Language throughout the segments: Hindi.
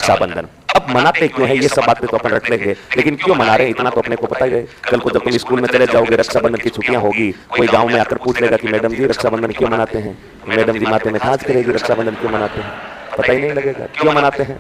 रक्षाबंधन। अब मनाते क्यों है ये सब बातें तो अपन रख लेंगे, लेकिन क्यों मना रहे हैं इतना तो अपने को पता ही है। कल को जब तुम स्कूल में चले जाओगे, रक्षाबंधन की छुट्टियां होगी, कोई गांव में आकर पूछ लेगा कि मैडम जी रक्षाबंधन क्यों मनाते हैं, मैडम जी माथे में ताज करेगी रक्षाबंधन क्यों मनाते हैं, पता ही नहीं लगेगा क्यों मनाते हैं।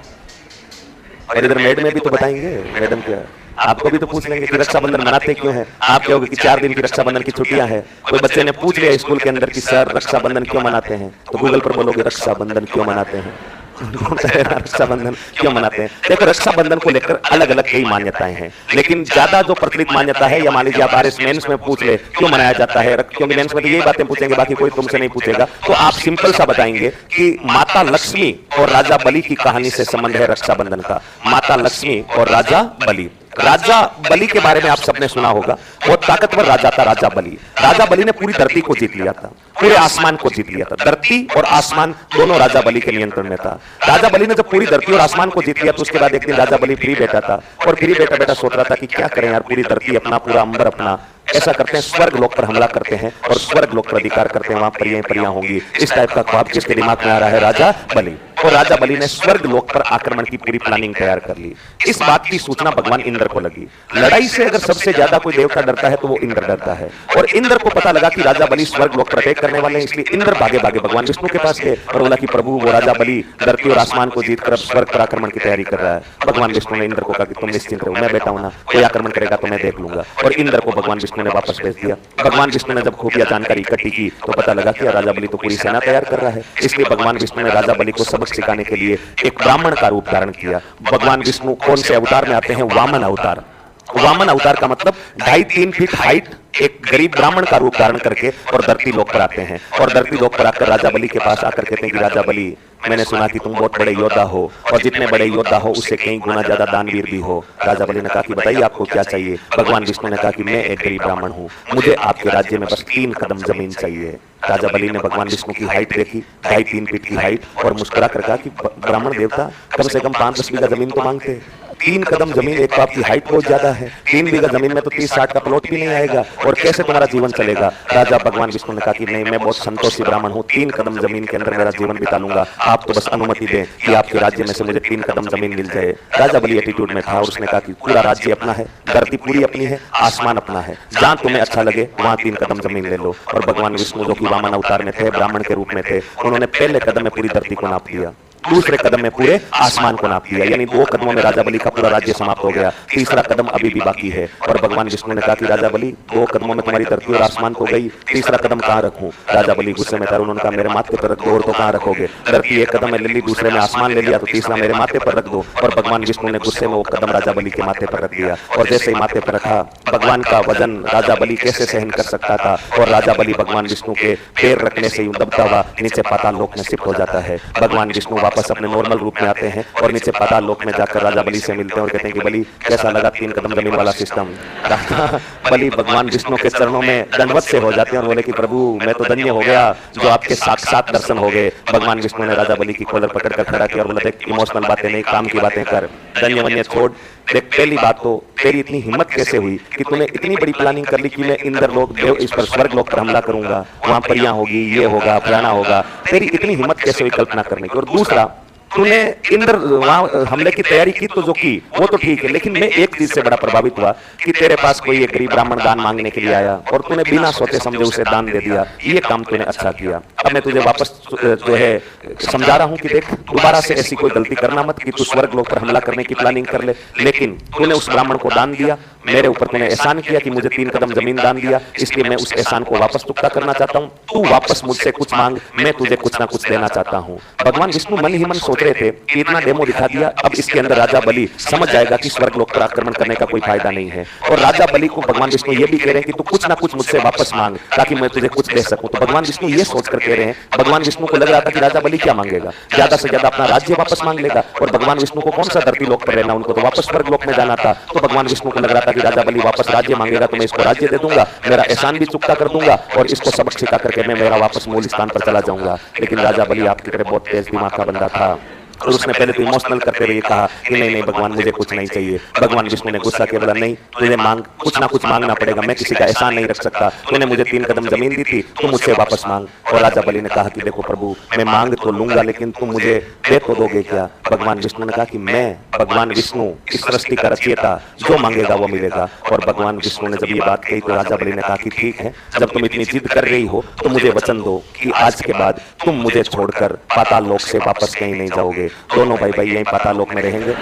और इधर मेड में भी तो बताएंगे, मैडम क्या आपको भी तो पूछ लेंगे कि रक्षाबंधन मनाते क्यों है। आप कहोगे कि 4 दिन की रक्षाबंधन की छुट्टियां हैं। कोई बच्चे ने पूछ लिया स्कूल के अंदर कि सर रक्षाबंधन क्यों मनाते हैं, तो गूगल पर बोलोगे रक्षाबंधन क्यों मनाते हैं, रक्षाबंधन क्यों मनाते हैं। देखो रक्षाबंधन को लेकर अलग अलग कई मान्यताएं हैं, लेकिन ज्यादा जो प्रचलित मान्यता है, या मान लीजिए आप आरएस मेंस में पूछ ले क्यों मनाया जाता है, क्योंकि मेंस में तो यही बातें पूछेंगे, बाकी कोई तुमसे नहीं पूछेगा, तो आप सिंपल सा बताएंगे कि माता लक्ष्मी और राजा बलि की कहानी से संबंध है रक्षाबंधन का। माता लक्ष्मी और राजा बलि। राजा बलि के बारे में आप सबने सुना होगा, बहुत ताकतवर राजा था राजा बलि। राजा बलि ने पूरी धरती को जीत लिया था, पूरे आसमान को जीत लिया था। धरती और आसमान दोनों राजा बलि के नियंत्रण में था। राजा बलि ने जब पूरी धरती और आसमान को जीत लिया, तो उसके बाद एक दिन राजा बलि फ्री बैठा था, और फ्री बैठा बैठा सोच रहा था कि क्या करें यार, पूरी धरती अपना, पूरा अंबर अपना, ऐसा करते हैं स्वर्ग लोक पर हमला करते हैं और स्वर्ग लोक पर अधिकार करते हैं, वहां परियां परियां होंगी। इस टाइप का ख्वाब किसके दिमाग में आ रहा है, राजा बलि। और राजा बलि ने स्वर्ग लोक पर आक्रमण की पूरी प्लानिंग तैयार कर ली। इस बात की सूचना भगवान इंद्र को लगी। लड़ाई से अगर सबसे ज्यादा कोई देवता डरता है तो वो इंद्र डरता है, और इंद्र को पता लगा कि राजा बलि स्वर्ग लोक पर अटैक करने वाले हैं, इसलिए इंद्र भागे भागे भगवान विष्णु के पास गए और बोला कि प्रभु वो राजा बलि धरती और आसमान को जीतकर अब स्वर्ग पर आक्रमण की तैयारी कर रहा है। भगवान विष्णु ने इंद्र को कहा कि तुम निश्चिंत रहो, मैं बैठा हूं ना, कोई आक्रमण करेगा तो मैं देख लूंगा। और इंद्र को भगवान विष्णु ने वापस भेज दिया। भगवान विष्णु ने जब खुफिया जानकारी इकट्ठी की तो पता लगा कि राजा बलि तो पूरी सेना तैयार कर रहा है, इसलिए भगवान विष्णु ने राजा बलि को सबक सिखाने के लिए एक ब्राह्मण का रूप धारण किया। भगवान विष्णु कौन से अवतार में आते हैं, वामन अवतार। वामन अवतार का मतलब 2.5-3 फीट हाइट एक गरीब ब्राह्मण का रूप धारण करके और धरती लोक पर आते हैं, और धरती लोक पर आकर राजा बलि के पास आकर कहते हैं कि राजा बलि, मैंने सुना कि तुम बहुत बड़े योद्धा हो, और जितने बड़े योद्धा हो उससे कई गुना ज्यादा दानवीर भी हो। राजा बलि ने कहा कि बताइए आपको क्या चाहिए। भगवान विष्णु ने कहा कि मैं एक गरीब ब्राह्मण हूँ, मुझे आपके राज्य में बस 3 कदम जमीन चाहिए। राजा बलि ने भगवान विष्णु की हाइट देखी, 2.5-3 फीट की हाइट, और मुस्कुरा कर कहा कि ब्राह्मण देवता कम से कम 5-10 बीघा जमीन तो मांगते। 3 कदम जमीन, एक तो आपकी हाइट बहुत ज्यादा है, 3 बीघा जमीन में तो 30-60 का प्लॉट भी नहीं आएगा, और कैसे तुम्हारा जीवन चलेगा। राजा भगवान विष्णु ने कहा कि नहीं, मैं बहुत संतोषी ब्राह्मण हूँ, 3 कदम जमीन के अंदर मेरा जीवन बिता लूंगा, आप तो बस अनुमति दें कि आपके राज्य में से मुझे 3 कदम जमीन मिल जाए। राजा बलि एटीट्यूड में था और उसने कहा कि पूरा राज्य अपना है, धरती पूरी अपनी है, आसमान अपना है, जहां तुम्हें अच्छा लगे वहां 3 कदम जमीन ले लो। और भगवान विष्णु जो कि वामन अवतार में थे, ब्राह्मण के रूप में थे, उन्होंने पहले कदम में पूरी धरती को नाप लिया, दूसरे कदम में पूरे आसमान को नाप लिया, यानी 2 कदमों में राजा बलि का पूरा राज्य समाप्त हो गया, तीसरा कदम अभी भी बाकी है। और भगवान विष्णु ने कहा कि राजा बलि 2 कदमों में तुम्हारी धरती और आसमान तो गई, तीसरा कदम कहाँ रखूं। राजा बलि गुस्से में था, उन्होंने कहा मेरे माथे पर रख दो, और तो कहाँ रखोगे, धरती 1 कदम में ले ली, दूसरे में आसमान ले लिया, तो तीसरा मेरे माथे पर रख दो। और भगवान विष्णु ने गुस्से में वो कदम राजा बलि के माथे पर रख दिया, और जैसे ही माथे पर रखा, भगवान का वजन राजा बलि कैसे सहन कर सकता था, और राजा बलि भगवान विष्णु के पैर रखने से यूं दबता हुआ नीचे पाताल लोक में शिफ्ट हो जाता है। भगवान विष्णु वापस अपने नॉर्मल रूप में आते हैं और नीचे पाताल लोक में जाकर राजा बलि से मिलते हैं और कहते हैं कि बलि कैसा लगा 3 कदम जमीन वाला सिस्टम। राजा बलि भगवान विष्णु के चरणों में दंडवत से हो जाते हैं और बोले कि प्रभु मैं तो धन्य हो गया जो आपके साक्षात दर्शन हो गए। भगवान विष्णु ने राजा बलि की कॉलर पकड़ कर खड़ा किया और बोला देख इमोशनल बातें नहीं, काम की बातें कर, धन्य वन्य छोड़। देख पहली बात तो तेरी इतनी हिम्मत कैसे हुई कि तूने इतनी बड़ी प्लानिंग कर ली कि मैं इंद्र लोक देव इस पर स्वर्ग लोक पर हमला करूंगा, वहां परियां होगी, ये होगा, फलाना होगा, तेरी इतनी हिम्मत कैसे हुई कल्पना करने की। और दूसरा, तूने इंद्र वहां हमले की तैयारी की तो जो की वो तो ठीक है, लेकिन मैं एक चीज से बड़ा प्रभावित हुआ कि तेरे पास कोई एक गरीब ब्राह्मण दान मांगने के लिए आया और तूने बिना सोचे समझे उसे दान दे दिया, ये काम तूने अच्छा किया। अब मैं तुझे वापस जो है समझा रहा हूं कि देख दोबारा से ऐसी कोई गलती करना मत कि तू स्वर्ग लोक पर हमला करने की प्लानिंग कर ले, लेकिन तूने उस ब्राह्मण को दान दिया, मेरे ऊपर तूने एहसान किया कि मुझे 3 कदम जमीन दान दिया, इसलिए मैं उस एहसान को वापस चुकता करना चाहता हूं। तू वापस मुझसे कुछ मांग, मैं तुझे कुछ ना कुछ देना चाहता हूं। भगवान विष्णु मन ही मन सोच रहे थे कि इतना डेमो दिखा दिया, अब इसके अंदर राजा बलि समझ जाएगा कि स्वर्ग लोक पर आक्रमण करने का कोई फायदा नहीं है। और राजा बलि को भगवान विष्णु ये भी कह रहे हैं कि तू कुछ ना कुछ मुझसे वापस मांग ताकि मैं तुझे कुछ दे सकूं। तो भगवान विष्णु ये सोचकर कह रहे हैं, भगवान विष्णु को लग रहा था कि राजा बलि क्या मांगेगा, ज्यादा से ज्यादा अपना राज्य वापस मांग लेगा, और भगवान विष्णु को कौन सा धरती लोक पर रहना, उनको तो वापस स्वर्ग लोक में जाना था। तो भगवान विष्णु को लग रहा था कि राजा बलि वापस राज्य मांगेगा तो मैं इसको राज्य दे दूंगा, मेरा एहसान भी चुकता कर दूंगा और इसको सबक सिखा करके मैं मेरा वापस मूल स्थान पर चला जाऊंगा। लेकिन राजा बलि आपकी तरह बहुत तेज दिमाग का बंदा था, और उसने पहले तो इमोशनल करते हुए कहा कि नहीं नहीं भगवान मुझे कुछ नहीं चाहिए। भगवान विष्णु ने गुस्सा किया, बोला नहीं तुझे मांग कुछ ना कुछ मांगना पड़ेगा, मैं किसी का एहसान नहीं रख सकता, तूने मुझे 3 कदम जमीन दी थी, तुम मुझसे वापस मांग। और राजा बलि ने कहा कि देखो प्रभु मैं मांग तो लूंगा लेकिन तुम मुझे दे तो दोगे क्या? भगवान विष्णु ने कहा कि मैं भगवान विष्णु इस सृष्टि का रचयिता, जो मांगेगा वो मिलेगा। और भगवान विष्णु ने जब ये बात कही तो राजा बलि ने कहा कि ठीक है, जब तुम इतनी जिद कर रही हो तो मुझे वचन दो कि आज के बाद तुम मुझे छोड़कर पाताल लोक से वापस कहीं नहीं जाओगे। दोनों भाई भाई यहीं पाताल लोक में रहेंगे,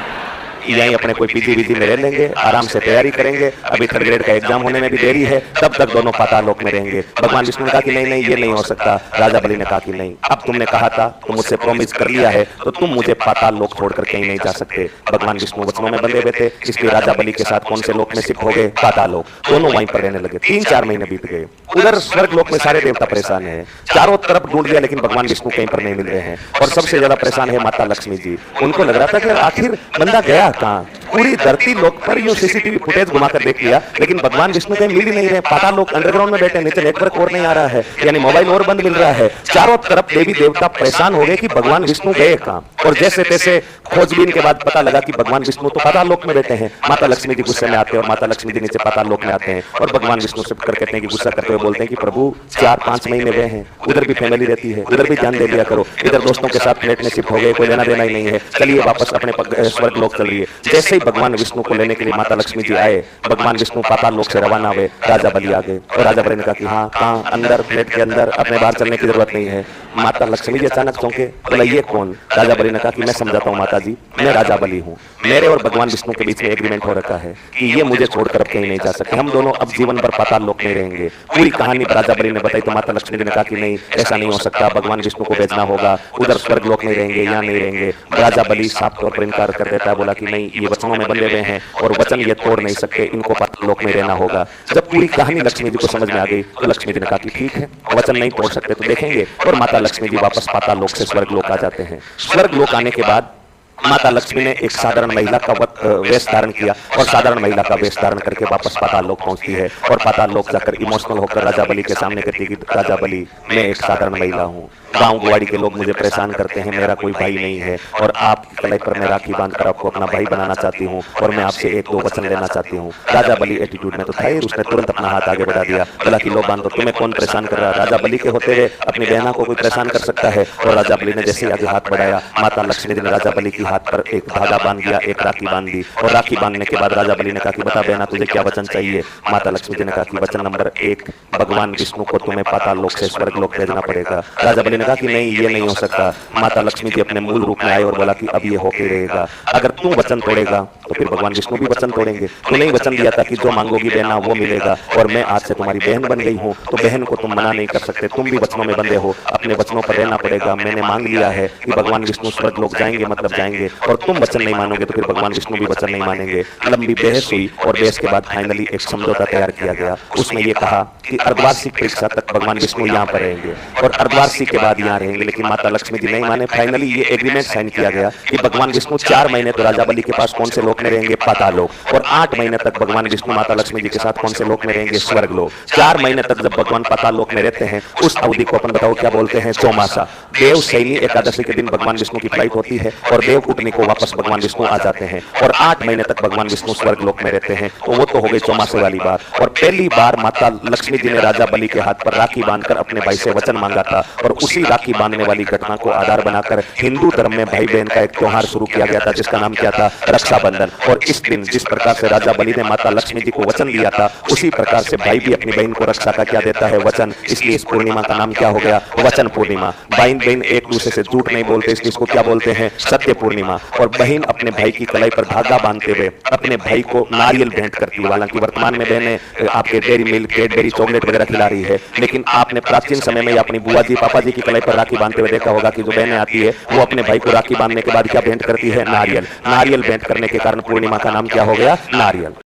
यहीं अपने कोई पीजी वीजी में रह लेंगे, आराम से तैयारी करेंगे, अभी 3rd ग्रेड का एग्जाम होने में भी देरी है, तब तक दोनों पाताल लोक में रहेंगे। भगवान विष्णु ने कहा कि नहीं नहीं ये नहीं हो सकता। राजा बलि ने कहा कि नहीं, अब तुमने कहा था, तुम मुझसे प्रॉमिस कर लिया है, तो तुम मुझे पाताल लोक छोड़कर कहीं नहीं जा सकते। भगवान विष्णु वचनों में बंधे हुए थे, इसलिए राजा बलि के साथ कौन से लोक में शिफ्ट हो गए? पाताल लोक। दोनों वहीं पर रहने लगे। 3-4 महीने बीत गए। उधर स्वर्ग लोक में सारे देवता परेशान है, चारों तरफ ढूंढ लिया लेकिन भगवान विष्णु कहीं पर नहीं मिल रहे हैं। और सबसे ज्यादा परेशान है माता लक्ष्मी जी। उनको लग रहा था कि आखिर बंदा गया कहाँ? पूरी धरती लोक पर यूं सीसीटीवी फुटेज घुमाकर देख लिया लेकिन भगवान विष्णु कहीं मिल ही नहीं रहे। पाताल लोक अंडरग्राउंड में बैठे, नीचे नेटवर्क और नहीं आ रहा है, यानी मोबाइल और बंद मिल रहा है। चारों तरफ देवी देवता परेशान हो गए कि भगवान विष्णु गए कहां। और जैसे तैसे खोजबीन के बाद पता लगा कि भगवान विष्णु तो पाताल लोक में बैठे हैं। माता लक्ष्मी जी गुस्से में आते हैं और माता लक्ष्मी जी नीचे पाताल लोक में आते हैं और भगवान विष्णु से कर कहते हैं कि गुस्सा करते हुए बोलते हैं कि प्रभु 4-5 महीने गए हैं, उधर भी फैमिली रहती है, उधर भी ध्यान दे लिया करो, इधर दोस्तों के साथ फ्लैट में शिफ्ट हो गए, कोई लेना देना ही नहीं है, चलिए वापस अपने स्वर्ग लोक चलिए। जैसे ही भगवान विष्णु को लेने के लिए माता लक्ष्मी जी आए, भगवान विष्णु पाताल लोक से रवाना हुए, राजा बलि आ गए। और राजा बलि ने कहा कि हाँ कहाँ? अंदर फ्लैट के अंदर, अपने बाहर चलने की जरूरत नहीं है। माता लक्ष्मी जी अचानक चौंके, बोला ये कौन? राजा बलि ने कहा कि मैं समझाता हूँ माता जी, मैं राजा बलि हूँ, मेरे और भगवान विष्णु के बीच में एग्रीमेंट हो रखा है कि ये मुझे छोड़कर अब कहीं नहीं जा सकते, हम दोनों अब जीवन भर पाताल लोक में रहेंगे। पूरी कहानी राजा बलि ने बताई तो माता लक्ष्मी जी ने कहा कि नहीं ऐसा नहीं हो सकता, भगवान विष्णु को भेजना होगा, उधर स्वर्ग लोक में रहेंगे, यहाँ नहीं रहेंगे। राजा बलि साफ तौर पर इनकार कर देता है, बोला कि नहीं ये वचनों में बंधे हुए हैं और वचन ये तोड़ नहीं सकते, इनको पाताल लोक में रहना होगा। जब पूरी कहानी लक्ष्मी जी को समझ में आ गई तो लक्ष्मी जी ने कहा कि ठीक है, वचन नहीं तोड़ सकते तो देखेंगे। और माता लक्ष्मी जी वापस पाताल लोक से स्वर्ग लोक आ जाते हैं। स्वर्ग लोक आने के बाद माता लक्ष्मी ने एक साधारण महिला का वेश धारण किया और साधारण महिला का वेश धारण करके वापस पाताल लोक पहुंचती है और पाताल लोक जाकर इमोशनल होकर राजा बलि के सामने कहती है कि राजा बलि मैं एक साधारण महिला हूँ, गांव गुवाड़ी के लोग मुझे परेशान करते हैं, मेरा कोई भाई नहीं है और आपकी कलाई पर मैं राखी बांधकर आपको अपना भाई बनाना चाहती हूँ और मैं आपसे 1-2 वचन लेना चाहती हूँ। राजा बलि एटीट्यूड में तो था ही, उसने तुरंत अपना हाथ आगे बढ़ा दिया, बोला कि लो बांधो, तुम्हें कौन परेशान कर रहा है? राजा बलि के होते हुए अपनी बहना को कोई परेशान कर सकता है? और राजा बलि ने जैसे आगे हाथ बढ़ाया, माता लक्ष्मी जी ने राजा बलि की हाथ पर एक धागा बांध दिया, एक राखी बांध दी। और राखी बांधने के बाद राजा बलि ने कहा कि बता बहना तुझे क्या वचन चाहिए? माता लक्ष्मी जी ने कहा कि वचन नंबर 1, भगवान विष्णु को तुम्हें पाताल लोक से स्वर्ग लोक भेजना पड़ेगा। राजा बलि ने कहा कि नहीं ये नहीं हो सकता। माता लक्ष्मी जी अपने मूल रूप में आए और बोला कि अब ये होके रहेगा, अगर तू वचन तोड़ेगा तो फिर भगवान विष्णु भी वचन तोड़ेंगे। तूने ही वचन दिया था कि जो मांगोगी बहना वो मिलेगा और मैं आज से तुम्हारी बहन बन गई हूँ, तो बहन को तुम मना नहीं कर सकते, तुम भी वचनों में बंधे हो, अपने वचनों पर रहना पड़ेगा। मैंने मांग लिया है कि भगवान विष्णु स्वर्ग लोक जाएंगे मतलब जाएंगे और तुम वचन नहीं मानोगे तो फिर भगवान विष्णु भी वचन नहीं मानेंगे। लंबी बहस हुई और बहस के बाद फाइनली एक समझौता तैयार किया गया। उसमें यह कहा कि अर्धवार्षिक परीक्षा तक भगवान विष्णु यहाँ पर रहेंगे और अर्धवार्षिक के बाद यहाँ रहेंगे, लेकिन माता लक्ष्मी जी नहीं माने। फाइनली ये एग्रीमेंट साइन किया गया कि भगवान विष्णु 4 महीने तो राजा बलि के पास कौन से लोक में रहेंगे? पाताल लोक, और 8 महीने तक भगवान विष्णु माता लक्ष्मी जी के साथ कौन से लोक में रहेंगे? स्वर्ग लोक। 4 महीने तक जब भगवान पाताल लोक में रहते हैं उस अवधि को अपन बताओ क्या बोलते हैं? चौमासा। देव शैनी एकादशी के दिन भगवान विष्णु की फ्लाइट होती है और देव उठने को वापस भगवान विष्णु आ जाते हैं और 8 महीने तक भगवान विष्णु स्वर्ग लोक में रहते हैं। तो वो तो हो गई चौमासे वाली बात। और पहली बार माता लक्ष्मी जी ने राजा बलि के हाथ पर राखी बांधकर अपने भाई से वचन मांगा था और उसी राखी बांधने वाली घटना को आधार बनाकर हिंदू धर्म में भाई बहन का एक त्योहार शुरू किया गया था जिसका नाम क्या था? रक्षाबंधन। और इस दिन जिस प्रकार से राजा बलि ने माता लक्ष्मी जी को वचन दिया था उसी प्रकार से भाई भी अपनी बहन को रक्षा का क्या देता है? वचन। इसलिए इस पूर्णिमा का नाम क्या हो गया? वचन पूर्णिमा। भाई बहन एक दूसरे से झूठ नहीं बोलते, इसलिए इसको क्या बोलते हैं? सत्य पूर्णिमा। और बहन अपने भाई की कलाई पर धागा बांधते हुए अपने भाई को नारियल भेंट करती है। हालांकि वर्तमान में बहनें आपके डेयरी मिल्क, कैडबरी, चॉकलेट वगैरह खिला रही है, लेकिन आपने प्राचीन समय में अपनी बुआ जी, पापा जी की कलाई पर राखी बांधते हुए देखा होगा कि जो बहनें आती है वो अपने भाई को राखी बांधने के बाद क्या भेंट करती है? नारियल। नारियल भेंट करने के कारण पूर्णिमा का नाम क्या हो गया? नारियल।